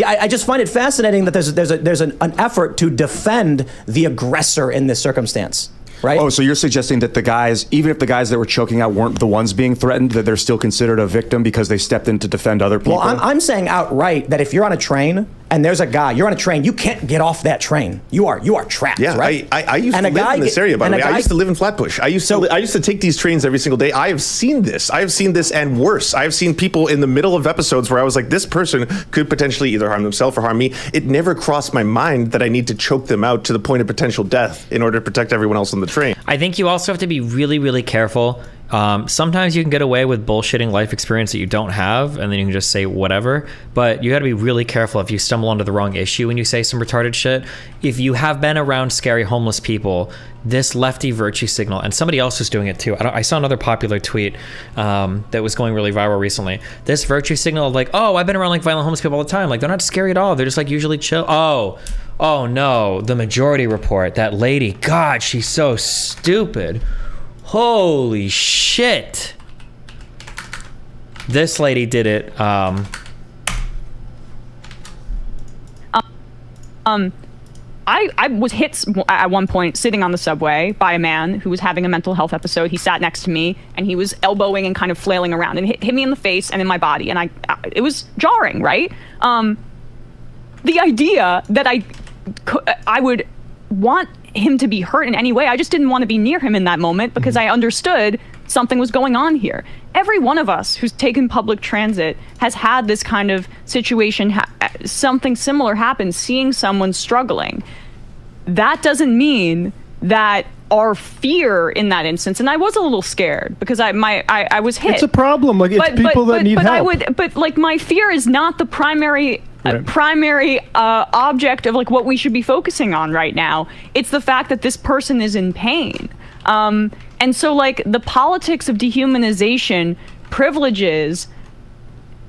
I just find it fascinating that there's an effort to defend the aggressor in this circumstance. Right? Oh, so you're suggesting that the guys, even if the guys that were choking out weren't the ones being threatened, that they're still considered a victim because they stepped in to defend other people? Well, I'm saying outright that if you're on a train and there's a guy, you're on a train, you can't get off that train. You are trapped, yeah, right? I used to live in this area, by the way. I used to live in Flatbush. I used to take these trains every single day. I have seen this. I have seen this and worse. I have seen people in the middle of episodes where I was like, this person could potentially either harm themselves or harm me. It never crossed my mind that I need to choke them out to the point of potential death in order to protect everyone else on the train. I think you also have to be really, really careful. Sometimes you can get away with bullshitting life experience that you don't have, and then you can just say whatever. But you got to be really careful if you stumble onto the wrong issue when you say some retarded shit. If you have been around scary homeless people, this lefty virtue signal, and somebody else was doing it too. I saw another popular tweet that was going really viral recently. This virtue signal of like, oh, I've been around like violent homeless people all the time. Like, they're not scary at all. They're just like usually chill. Oh no, the Majority Report. That lady, God, she's so stupid. Holy shit. This lady did it. I was hit at one point sitting on the subway by a man who was having a mental health episode. He sat next to me and he was elbowing and kind of flailing around and hit me in the face and in my body. And it was jarring, right? The idea that I would want him to be hurt in any way, I just didn't want to be near him in that moment because I understood something was going on here. Every one of us who's taken public transit has had this kind of situation, something similar happen, seeing someone struggling. That doesn't mean that our fear in that instance, and I was a little scared because I was hit. It's a problem. Like, it's people that need help. But like, my fear is not the primary object of like what we should be focusing on right now. It's the fact that this person is in pain. And so like the politics of dehumanization privileges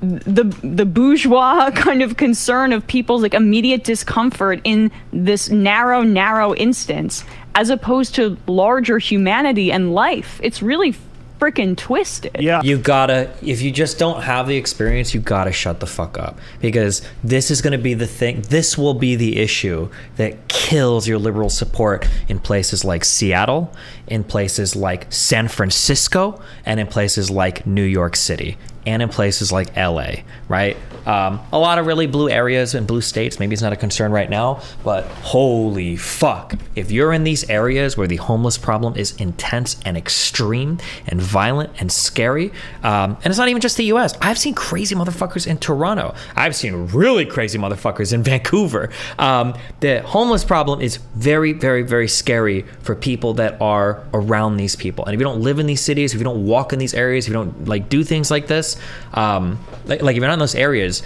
the bourgeois kind of concern of people's like immediate discomfort in this narrow instance, as opposed to larger humanity and life. It's really freaking twisted. Yeah. You gotta, if you just don't have the experience, you gotta shut the fuck up, because this is gonna be the thing, this will be the issue that kills your liberal support in places like Seattle, in places like San Francisco, and in places like New York City, and in places like LA, right? A lot of really blue areas and blue states, maybe it's not a concern right now, but holy fuck. If you're in these areas where the homeless problem is intense and extreme and violent and scary, and it's not even just the US. I've seen crazy motherfuckers in Toronto. I've seen really crazy motherfuckers in Vancouver. The homeless problem is very, very, very scary for people that are around these people. And if you don't live in these cities, if you don't walk in these areas, if you don't like do things like this, like if you're not in those areas,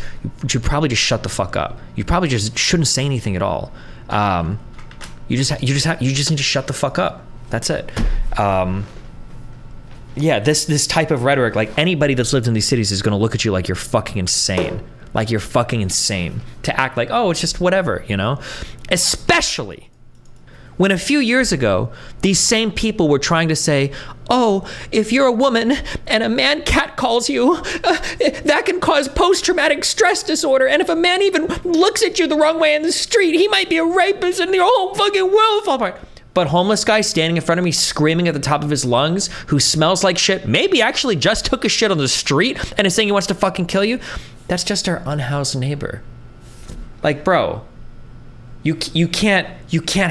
you should probably just shut the fuck up. You probably just shouldn't say anything at all. You just need to shut the fuck up. That's it. Yeah, this type of rhetoric, like anybody that's lived in these cities is going to look at you like you're fucking insane. Like you're fucking insane to act like, oh, it's just whatever, you know? Especially when a few years ago, these same people were trying to say, oh, if you're a woman and a man catcalls you, that can cause post-traumatic stress disorder. And if a man even looks at you the wrong way in the street, he might be a rapist and your whole fucking world will fall apart. But homeless guy standing in front of me screaming at the top of his lungs, who smells like shit, maybe actually just took a shit on the street and is saying he wants to fucking kill you, that's just our unhoused neighbor. Like, bro, you can't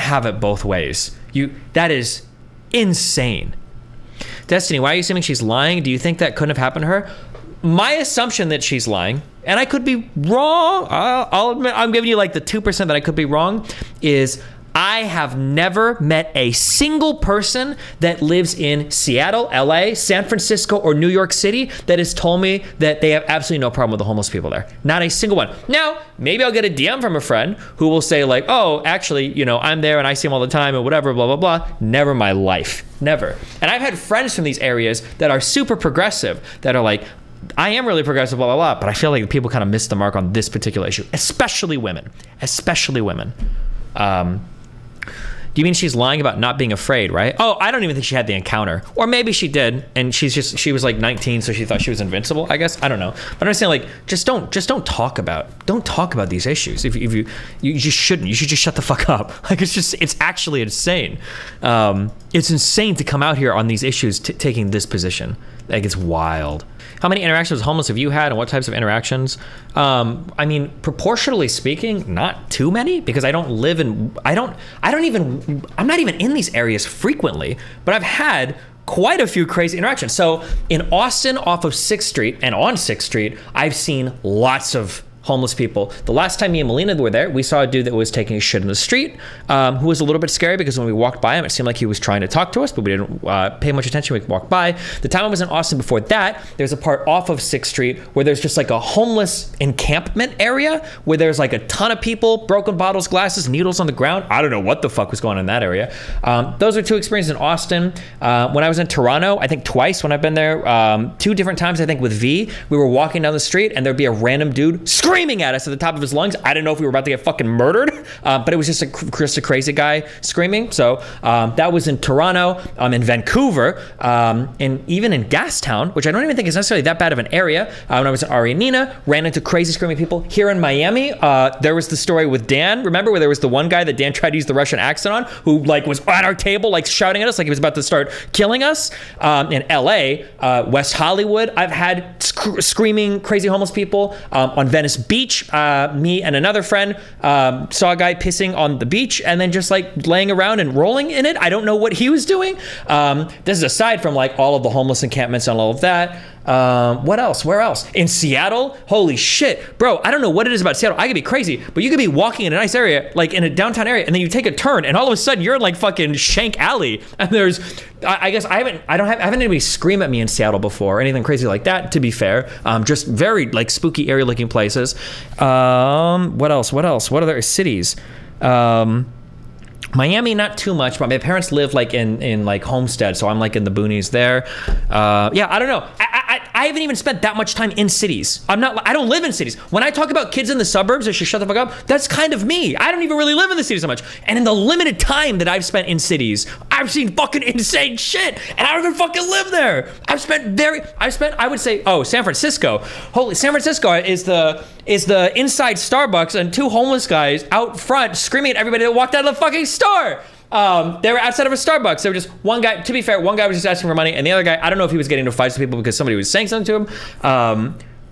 have it both ways. That is insane. Destiny, why are you assuming she's lying? Do you think that couldn't have happened to her? My assumption that she's lying, and I could be wrong, I'll admit, I'm giving you like the 2% that I could be wrong, is I have never met a single person that lives in Seattle, LA, San Francisco, or New York City that has told me that they have absolutely no problem with the homeless people there. Not a single one. Now, maybe I'll get a DM from a friend who will say like, oh, actually, you know, I'm there and I see him all the time and whatever, blah, blah, blah. Never in my life. Never. And I've had friends from these areas that are super progressive that are like, I am really progressive, blah, blah, blah, but I feel like people kind of missed the mark on this particular issue, especially women. Do you mean she's lying about not being afraid, right? Oh, I don't even think she had the encounter. Or maybe she did, and she was like 19, so she thought she was invincible, I guess. I don't know. But I'm saying, like, just don't talk about these issues. If you just shouldn't. You should just shut the fuck up. Like, it's actually insane. It's insane to come out here on these issues taking this position. Like, it's wild. How many interactions with homeless have you had, and what types of interactions? I mean, proportionally speaking, not too many, because I'm not even in these areas frequently, but I've had quite a few crazy interactions. So in Austin, off of 6th Street and on 6th Street, I've seen lots of homeless people. The last time me and Melina were there, we saw a dude that was taking a shit in the street, who was a little bit scary because when we walked by him, it seemed like he was trying to talk to us, but we didn't pay much attention. We walked by. The time I was in Austin before that, there's a part off of 6th Street where there's just like a homeless encampment area where there's like a ton of people, broken bottles, glasses, needles on the ground. I don't know what the fuck was going on in that area. Those are 2 experiences in Austin. When I was in Toronto, I think twice when I've been there, 2 different times, I think with V, we were walking down the street and there'd be a random dude screaming at us at the top of his lungs. I didn't know if we were about to get fucking murdered, but it was just a crazy guy screaming. So that was in Toronto, in Vancouver, and even in Gastown, which I don't even think is necessarily that bad of an area. When I was in Arianina, ran into crazy screaming people. Here in Miami, there was the story with Dan. Remember where there was the one guy that Dan tried to use the Russian accent on, who like was at our table, like shouting at us, like he was about to start killing us. In LA, West Hollywood, I've had screaming crazy homeless people. On Venice Beach, me and another friend saw a guy pissing on the beach and then just like laying around and rolling in it. I don't know what he was doing. This is aside from like all of the homeless encampments and all of that. What else? Where else? In Seattle? Holy shit. Bro, I don't know what it is about Seattle. I could be crazy, but you could be walking in a nice area, like in a downtown area, and then you take a turn and all of a sudden you're in like fucking Shank Alley. And there's, I guess I haven't anybody scream at me in Seattle before or anything crazy like that, to be fair. Just very like spooky area looking places. What else? What other cities? Miami, not too much, but my parents live like in like Homestead, so I'm like in the boonies there. Yeah, I don't know. I haven't even spent that much time in cities. I don't live in cities. When I talk about kids in the suburbs, I should shut the fuck up. That's kind of me. I don't even really live in the cities so much. And in the limited time that I've spent in cities, I've seen fucking insane shit, and I don't even fucking live there. I would say, San Francisco. Holy, San Francisco is the inside Starbucks and 2 homeless guys out front screaming at everybody that walked out of the fucking store. They were outside of a Starbucks. They were just one guy. To be fair, one guy was just asking for money, and the other guy, I don't know if he was getting into fights with people because somebody was saying something to him.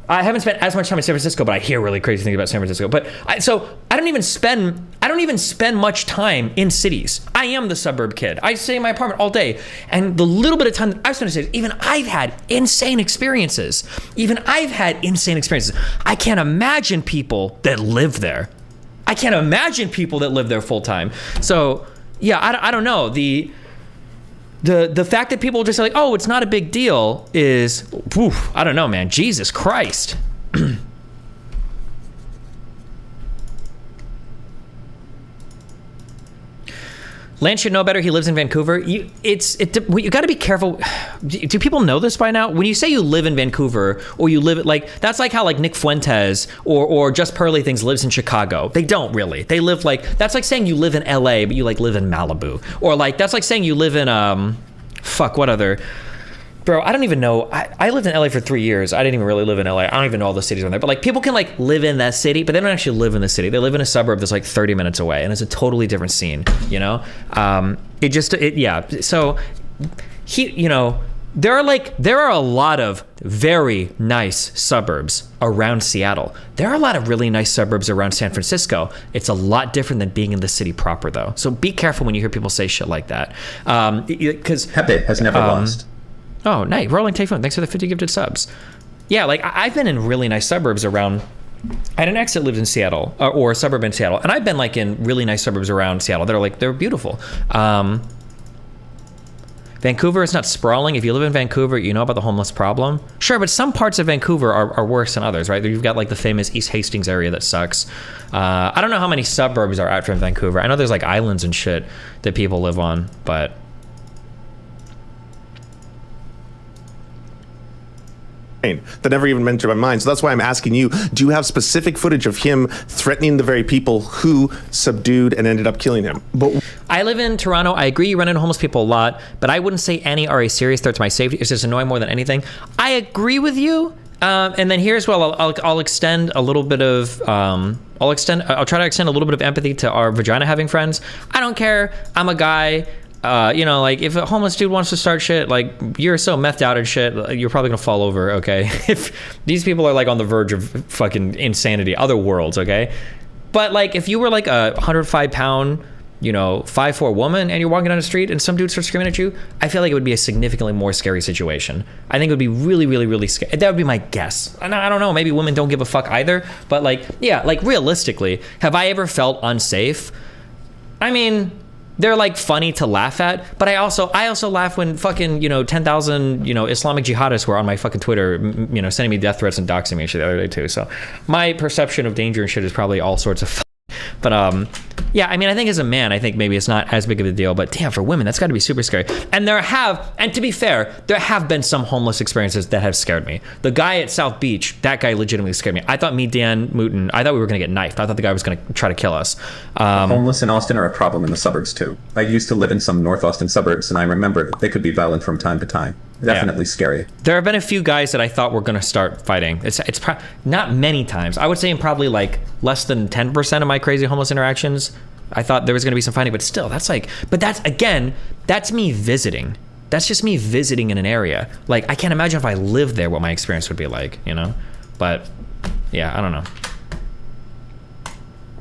I haven't spent as much time in San Francisco, but I hear really crazy things about San Francisco. But I don't even spend much time in cities. I am the suburb kid. I stay in my apartment all day, and the little bit of time that I've spent in cities, even I've had insane experiences. I can't imagine people that live there. I can't imagine people that live there full time. So yeah, I don't know. The fact that people just say like, oh, it's not a big deal is, I don't know, man. Jesus Christ. Lance should know better. He lives in Vancouver. You got to be careful. Do people know this by now? When you say you live in Vancouver, or you live like, that's like how like Nick Fuentes or Just Pearly Things lives in Chicago. They don't really. They live like, that's like saying you live in LA, but you like live in Malibu. Or like, that's like saying you live in, what other? Bro, I don't even know. I lived in LA for 3 years. I didn't even really live in LA. I don't even know all the cities on there. But like people can like live in that city, but they don't actually live in the city. They live in a suburb that's like 30 minutes away, and it's a totally different scene, you know? So there are a lot of very nice suburbs around Seattle. There are a lot of really nice suburbs around San Francisco. It's a lot different than being in the city proper though. So be careful when you hear people say shit like that. Because Pepe has never lost. Oh, nice. Rolling Typhoon, thanks for the 50 gifted subs. Yeah, like I've been in really nice suburbs around. I had an ex that lived in Seattle, or a suburb in Seattle, and I've been like in really nice suburbs around Seattle. They're beautiful. Vancouver is not sprawling. If you live in Vancouver, you know about the homeless problem. Sure, but some parts of Vancouver are worse than others, right? You've got like the famous East Hastings area that sucks. I don't know how many suburbs are out from Vancouver. I know there's like islands and shit that people live on, but that never even entered my mind. So that's why I'm asking you, do you have specific footage of him threatening the very people who subdued and ended up killing him? But I live in Toronto. I agree you run into homeless people a lot, but I wouldn't say any are a serious threat to my safety. It's just annoying more than anything. I agree with you. And then here's where I'll extend a little bit of, I'll try to extend a little bit of empathy to our vagina having friends. I don't care. I'm a guy. You know, like if a homeless dude wants to start shit, like you're so methed out and shit, you're probably gonna fall over, okay? If these people are like on the verge of fucking insanity, other worlds, okay? But like if you were like a 105-pound, you know, 5'4" woman and you're walking down the street and some dude starts screaming at you, I feel like it would be a significantly more scary situation. I think it would be really, really, really scary. That would be my guess. And I don't know, maybe women don't give a fuck either, but like, yeah, like realistically, have I ever felt unsafe? I mean, they're like funny to laugh at, but I also laugh when fucking, you know, 10,000, you know, Islamic jihadists were on my fucking Twitter, you know, sending me death threats and doxing me and shit the other day too. So my perception of danger and shit is probably all sorts of but yeah, I mean, I think as a man, I think maybe it's not as big of a deal, but damn, for women, that's got to be super scary. And to be fair, there have been some homeless experiences that have scared me. The guy at South Beach, that guy legitimately scared me. I thought Dan Mooten, I thought we were going to get knifed. I thought the guy was going to try to kill us. Homeless in Austin are a problem in the suburbs too. I used to live in some North Austin suburbs, and I remember they could be violent from time to time. Definitely scary. There have been a few guys that I thought were going to start fighting. It's not many times. I would say in probably like less than 10% of my crazy homeless interactions, I thought there was going to be some fighting, but still, that's me visiting. That's just me visiting in an area. Like, I can't imagine if I lived there what my experience would be like, you know? But yeah, I don't know.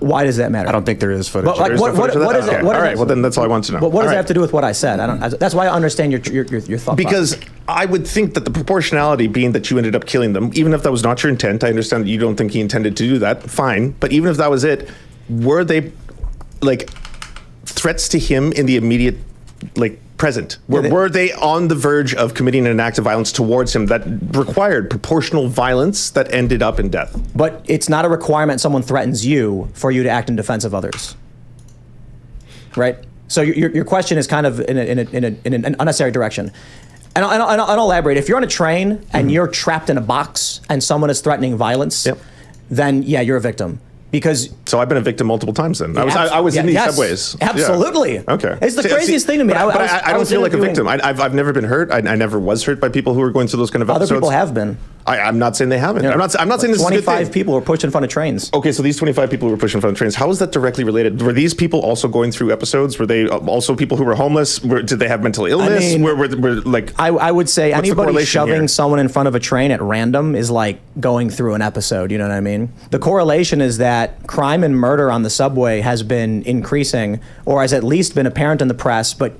Why does that matter? I don't think there is footage. But like, what is it? All right, well then that's all I want to know. But what does All that right. have to do with what I said? That's why I understand your thought Because process. I would think that the proportionality being that you ended up killing them, even if that was not your intent, I understand that you don't think he intended to do that, fine. But even if that was it, were they like threats to him in the immediate like present? Were they on the verge of committing an act of violence towards him that required proportional violence that ended up in death? But it's not a requirement someone threatens you for you to act in defense of others, right? So your question is kind of in an unnecessary direction. And I'll elaborate. If you're on a train and you're trapped in a box and someone is threatening violence, then yeah, you're a victim. Because so I've been a victim multiple times then. I was in these subways. Absolutely. Yeah. Okay. It's the craziest thing to me. But I don't feel like a victim. I've never been hurt. I never was hurt by people who were going through those kind of episodes. Other people have been. I'm not saying they haven't. You know, I'm not saying this is a good thing. 25 people were pushed in front of trains. Okay, so these 25 people who were pushed in front of trains, how is that directly related? Were these people also going through episodes? Were they also people who were homeless? Did they have mental illness? I mean, were like, I would say anybody shoving here? someone in front of a train at random is like going through an episode, you know what I mean? The correlation is that crime and murder on the subway has been increasing, or has at least been apparent in the press, but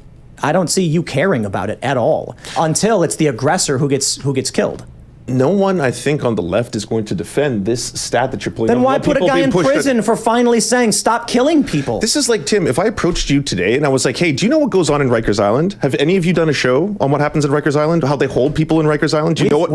I don't see you caring about it at all until it's the aggressor who gets killed. No one, I think, on the left is going to defend this stat that you're pulling. Then why put a guy in prison for finally saying, stop killing people? This is like, Tim, if I approached you today and I was like, hey, do you know what goes on in Rikers Island? Have any of you done a show on what happens in Rikers Island? How they hold people in Rikers Island? Do you know what?